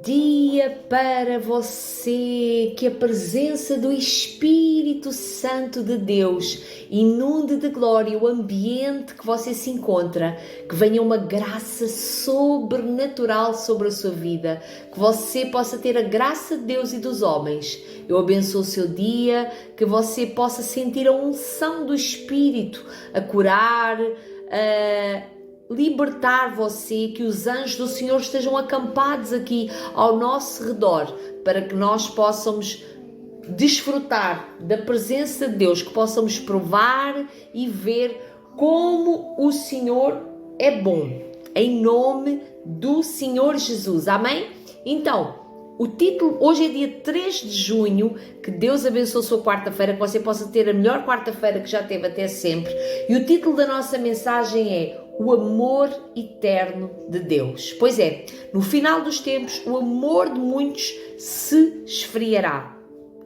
dia para você, que a presença do Espírito Santo de Deus inunde de glória o ambiente que você se encontra, que venha uma graça sobrenatural sobre a sua vida, que você possa ter a graça de Deus e dos homens. Eu abençoo o seu dia, que você possa sentir a unção do Espírito a curar, a libertar você, que os anjos do Senhor estejam acampados aqui ao nosso redor, para que nós possamos desfrutar da presença de Deus, que possamos provar e ver como o Senhor é bom, em nome do Senhor Jesus, amém? Então, o título, hoje é dia 3 de junho, que Deus abençoe a sua quarta-feira, que você possa ter a melhor quarta-feira que já teve até sempre, e o título da nossa mensagem é o amor eterno de Deus. Pois é, no final dos tempos, o amor de muitos se esfriará.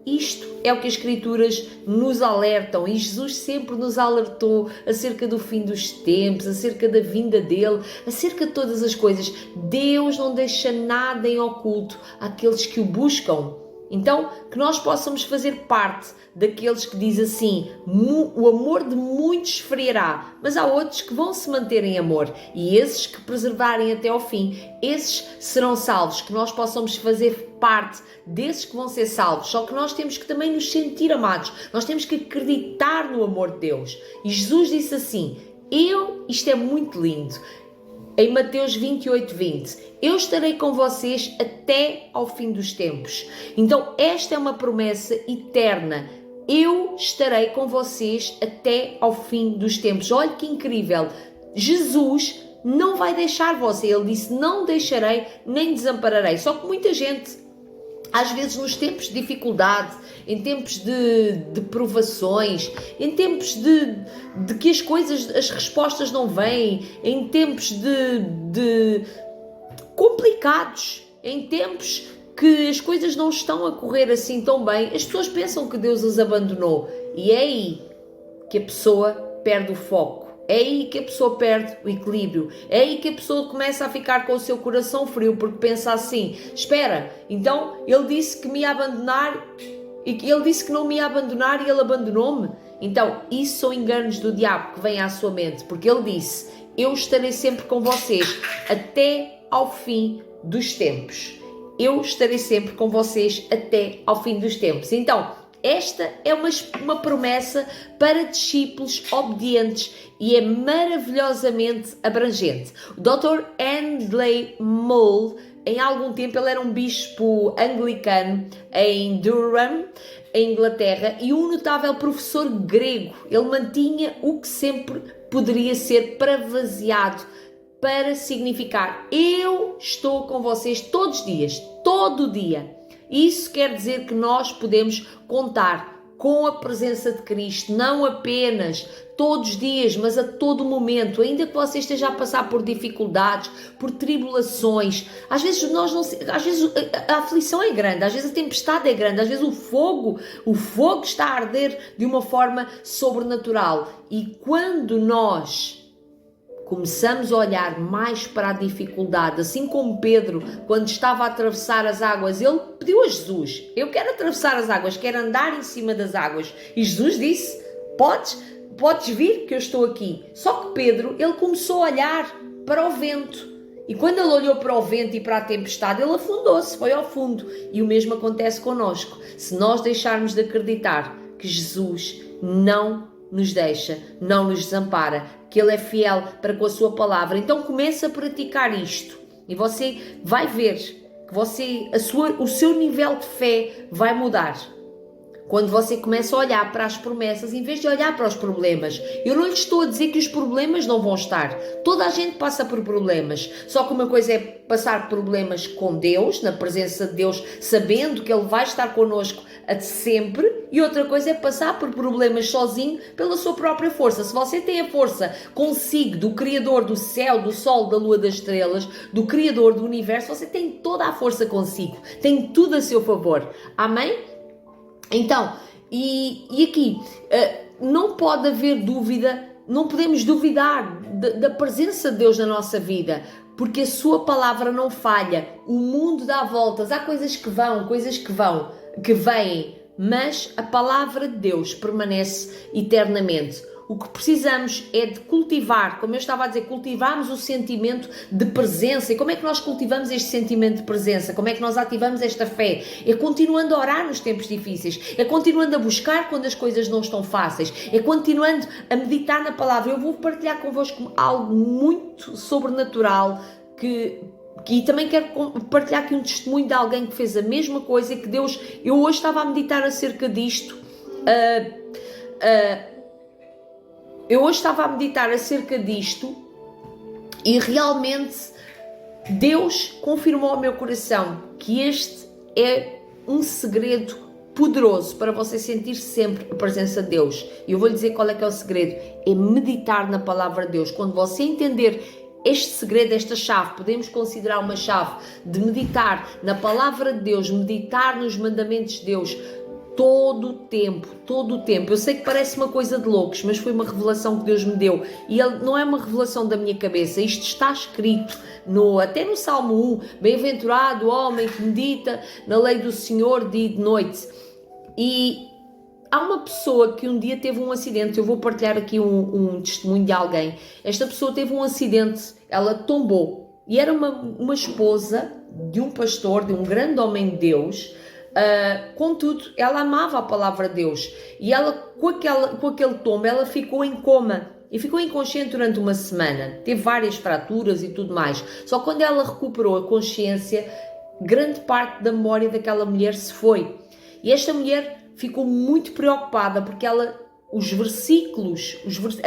Isto é o que as Escrituras nos alertam, e Jesus sempre nos alertou acerca do fim dos tempos, acerca da vinda dele, acerca de todas as coisas. Deus não deixa nada em oculto àqueles que o buscam. Então, que nós possamos fazer parte daqueles que diz assim, o amor de muitos esfriará, mas há outros que vão se manter em amor, e esses que preservarem até ao fim, esses serão salvos, que nós possamos fazer parte desses que vão ser salvos. Só que nós temos que também nos sentir amados, nós temos que acreditar no amor de Deus. E Jesus disse assim, isto é muito lindo, em Mateus 28:20, eu estarei com vocês até ao fim dos tempos. Então esta é uma promessa eterna, eu estarei com vocês até ao fim dos tempos. Olha que incrível, Jesus não vai deixar você, ele disse, não deixarei nem desampararei. Só que muita gente, às vezes nos tempos de dificuldade, em tempos de provações, em tempos de que as respostas não vêm, em tempos de complicados, em tempos que as coisas não estão a correr assim tão bem, as pessoas pensam que Deus os abandonou, e é aí que a pessoa perde o foco. É aí que a pessoa perde o equilíbrio, é aí que a pessoa começa a ficar com o seu coração frio, porque pensa assim, espera, então ele disse que me ia abandonar, e ele disse que não me ia abandonar e ele abandonou-me. Então isso são enganos do diabo que vêm à sua mente, porque ele disse, eu estarei sempre com vocês até ao fim dos tempos. Eu estarei sempre com vocês até ao fim dos tempos. Então, esta é uma promessa para discípulos obedientes e é maravilhosamente abrangente. O Dr. Handley Moule, em algum tempo, ele era um bispo anglicano em Durham, em Inglaterra, e um notável professor grego. Ele mantinha o que sempre poderia ser parafraseado para significar, eu estou com vocês todos os dias, todo o dia. Isso quer dizer que nós podemos contar com a presença de Cristo, não apenas todos os dias, mas a todo momento, ainda que você esteja a passar por dificuldades, por tribulações. Às vezes a aflição é grande, às vezes a tempestade é grande, às vezes o fogo está a arder de uma forma sobrenatural. E quando nós começamos a olhar mais para a dificuldade, assim como Pedro, quando estava a atravessar as águas, ele pediu a Jesus, eu quero atravessar as águas, quero andar em cima das águas. E Jesus disse, podes vir que eu estou aqui. Só que Pedro, ele começou a olhar para o vento. E quando ele olhou para o vento e para a tempestade, ele afundou-se, foi ao fundo. E o mesmo acontece connosco. Se nós deixarmos de acreditar que Jesus não nos deixa, não nos desampara, que Ele é fiel para com a sua palavra. Então comece a praticar isto e você vai ver que o seu nível de fé vai mudar. Quando você começa a olhar para as promessas em vez de olhar para os problemas. Eu não lhe estou a dizer que os problemas não vão estar. Toda a gente passa por problemas. Só que uma coisa é passar problemas com Deus, na presença de Deus, sabendo que Ele vai estar connosco sempre. E outra coisa é passar por problemas sozinho pela sua própria força. Se você tem a força consigo do Criador do céu, do sol, da lua, das estrelas, do Criador do universo, você tem toda a força consigo. Tem tudo a seu favor. Amém? Então, e aqui, não pode haver dúvida, não podemos duvidar da presença de Deus na nossa vida. porque a sua palavra não falha. O mundo dá voltas, há coisas que vão, que vêm, mas a palavra de Deus permanece eternamente. O que precisamos é de cultivar, como eu estava a dizer, cultivarmos o sentimento de presença. E como é que nós cultivamos este sentimento de presença? Como é que nós ativamos esta fé? É continuando a orar nos tempos difíceis, é continuando a buscar quando as coisas não estão fáceis, é continuando a meditar na palavra. Eu vou partilhar convosco algo muito sobrenatural e também quero partilhar aqui um testemunho de alguém que fez a mesma coisa e que Deus... Eu hoje estava a meditar acerca disto. E realmente Deus confirmou ao meu coração que este é um segredo poderoso para você sentir sempre a presença de Deus. E eu vou lhe dizer qual é que é o segredo. É meditar na palavra de Deus. Quando você entender este segredo, esta chave, podemos considerar uma chave de meditar na palavra de Deus, meditar nos mandamentos de Deus, todo o tempo. Eu sei que parece uma coisa de loucos, mas foi uma revelação que Deus me deu. E não é uma revelação da minha cabeça. Isto está escrito até no Salmo 1. Bem-aventurado o homem que medita na lei do Senhor dia e de noite. E há uma pessoa que um dia teve um acidente. Eu vou partilhar aqui um testemunho de alguém. Esta pessoa teve um acidente. Ela tombou. E era uma esposa de um pastor, de um grande homem de Deus. Contudo, ela amava a palavra de Deus e ela, com aquele tombo, ela ficou em coma e ficou inconsciente durante uma semana, teve várias fraturas e tudo mais. Só quando ela recuperou a consciência, grande parte da memória daquela mulher se foi, e esta mulher ficou muito preocupada porque a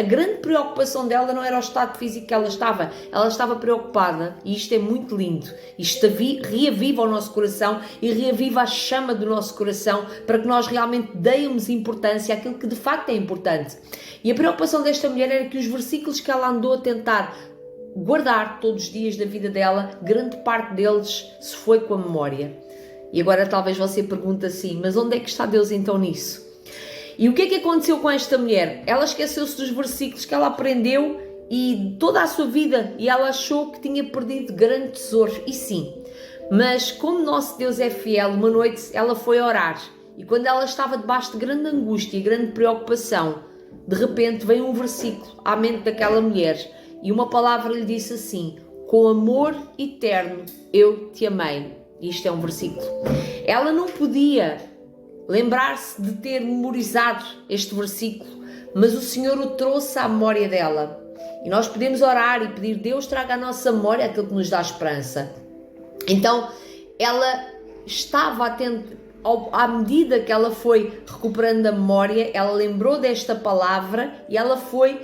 grande preocupação dela não era o estado físico que ela estava preocupada, e isto é muito lindo, isto reaviva o nosso coração e reaviva a chama do nosso coração para que nós realmente demos importância àquilo que de facto é importante. E a preocupação desta mulher era que os versículos que ela andou a tentar guardar todos os dias da vida dela, grande parte deles se foi com a memória. E agora talvez você pergunte assim, mas onde é que está Deus então nisso? E o que é que aconteceu com esta mulher? Ela esqueceu-se dos versículos que ela aprendeu e toda a sua vida, e ela achou que tinha perdido grande tesouro. E sim, mas como nosso Deus é fiel, uma noite ela foi orar, e quando ela estava debaixo de grande angústia e grande preocupação, de repente veio um versículo à mente daquela mulher, e uma palavra lhe disse assim: com amor eterno eu te amei. Isto é um versículo. Ela não podia lembrar-se de ter memorizado este versículo, mas o Senhor o trouxe à memória dela. E nós podemos orar e pedir: Deus traga à nossa memória aquilo que nos dá esperança. Então, ela estava atenta, à medida que ela foi recuperando a memória, ela lembrou desta palavra e ela foi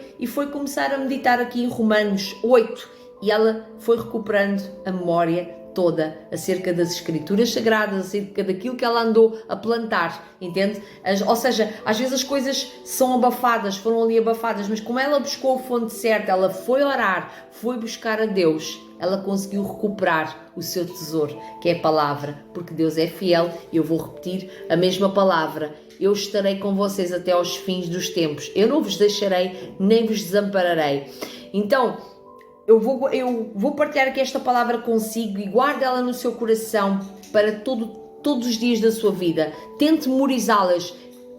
começar a meditar aqui em Romanos 8, e ela foi recuperando a memória toda acerca das escrituras sagradas, acerca daquilo que ela andou a plantar, entende? Ou seja, às vezes as coisas são abafadas, foram ali abafadas, mas como ela buscou a fonte certa, ela foi orar, foi buscar a Deus, ela conseguiu recuperar o seu tesouro, que é a palavra, porque Deus é fiel. E eu vou repetir a mesma palavra: eu estarei com vocês até aos fins dos tempos, eu não vos deixarei, nem vos desampararei. Então, eu vou partilhar aqui esta palavra consigo e guarde ela no seu coração para todos os dias da sua vida. Tente memorizá-las.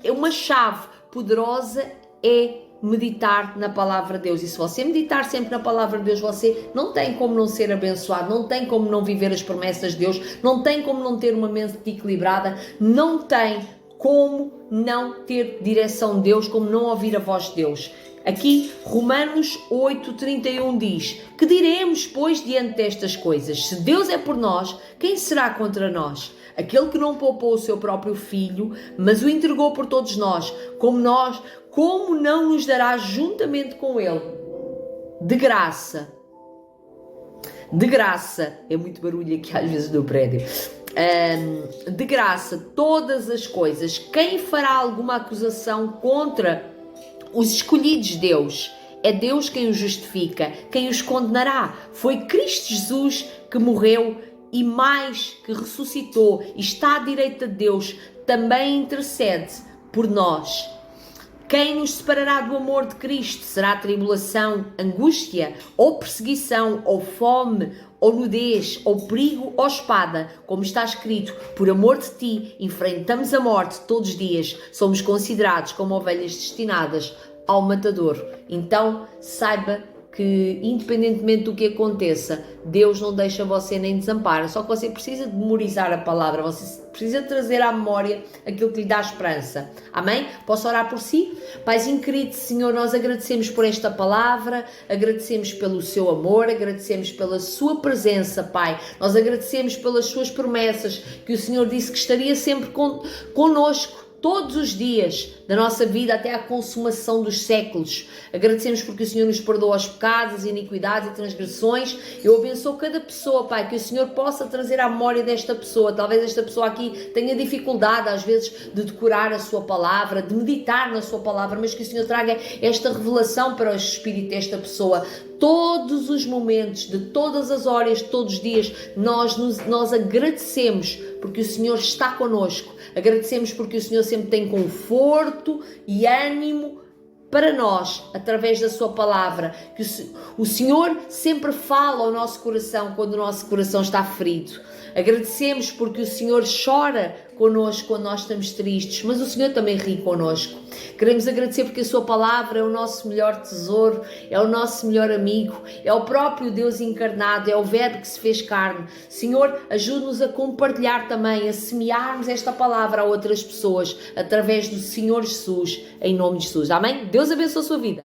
Uma chave poderosa é meditar na palavra de Deus. E se você meditar sempre na palavra de Deus, você não tem como não ser abençoado, não tem como não viver as promessas de Deus, não tem como não ter uma mente equilibrada, não tem como não ter direção de Deus, como não ouvir a voz de Deus. Aqui, Romanos 8:31 diz: que diremos, pois, diante destas coisas? Se Deus é por nós, quem será contra nós? Aquele que não poupou o seu próprio filho, mas o entregou por todos nós, como não nos dará juntamente com ele de graça, é muito barulho aqui às vezes no prédio, de graça todas as coisas? Quem fará alguma acusação contra os escolhidos de Deus? É Deus quem os justifica, quem os condenará. Foi Cristo Jesus que morreu e mais, que ressuscitou e está à direita de Deus, também intercede por nós. Quem nos separará do amor de Cristo? Será tribulação, angústia, ou perseguição, ou fome, ou nudez, ou perigo, ou espada? Como está escrito, por amor de ti, enfrentamos a morte todos os dias, somos considerados como ovelhas destinadas ao matador. Então, saiba que, independentemente do que aconteça, Deus não deixa você nem desampara, só que você precisa de memorizar a palavra, você precisa trazer à memória aquilo que lhe dá esperança. Amém? Posso orar por si? Paizinho querido, Senhor, nós agradecemos por esta palavra, agradecemos pelo seu amor, agradecemos pela sua presença, Pai. Nós agradecemos pelas suas promessas, que o Senhor disse que estaria sempre conosco, todos os dias da nossa vida até à consumação dos séculos. Agradecemos porque o Senhor nos perdoa os pecados, as iniquidades e transgressões. Eu abençoo cada pessoa, Pai, que o Senhor possa trazer à memória desta pessoa. Talvez esta pessoa aqui tenha dificuldade às vezes de decorar a sua palavra, de meditar na sua palavra, mas que o Senhor traga esta revelação para o espírito desta pessoa. Todos os momentos, de todas as horas, todos os dias, nós agradecemos porque o Senhor está connosco. Agradecemos porque o Senhor sempre tem conforto e ânimo para nós, através da sua palavra, que o Senhor sempre fala ao nosso coração quando o nosso coração está ferido. Agradecemos porque o Senhor chora connosco quando nós estamos tristes, mas o Senhor também ri connosco. Queremos agradecer porque a sua palavra é o nosso melhor tesouro, é o nosso melhor amigo, é o próprio Deus encarnado, é o Verbo que se fez carne. Senhor, ajude-nos a compartilhar também, a semearmos esta palavra a outras pessoas, através do Senhor Jesus, em nome de Jesus. Amém? Deus abençoe a sua vida.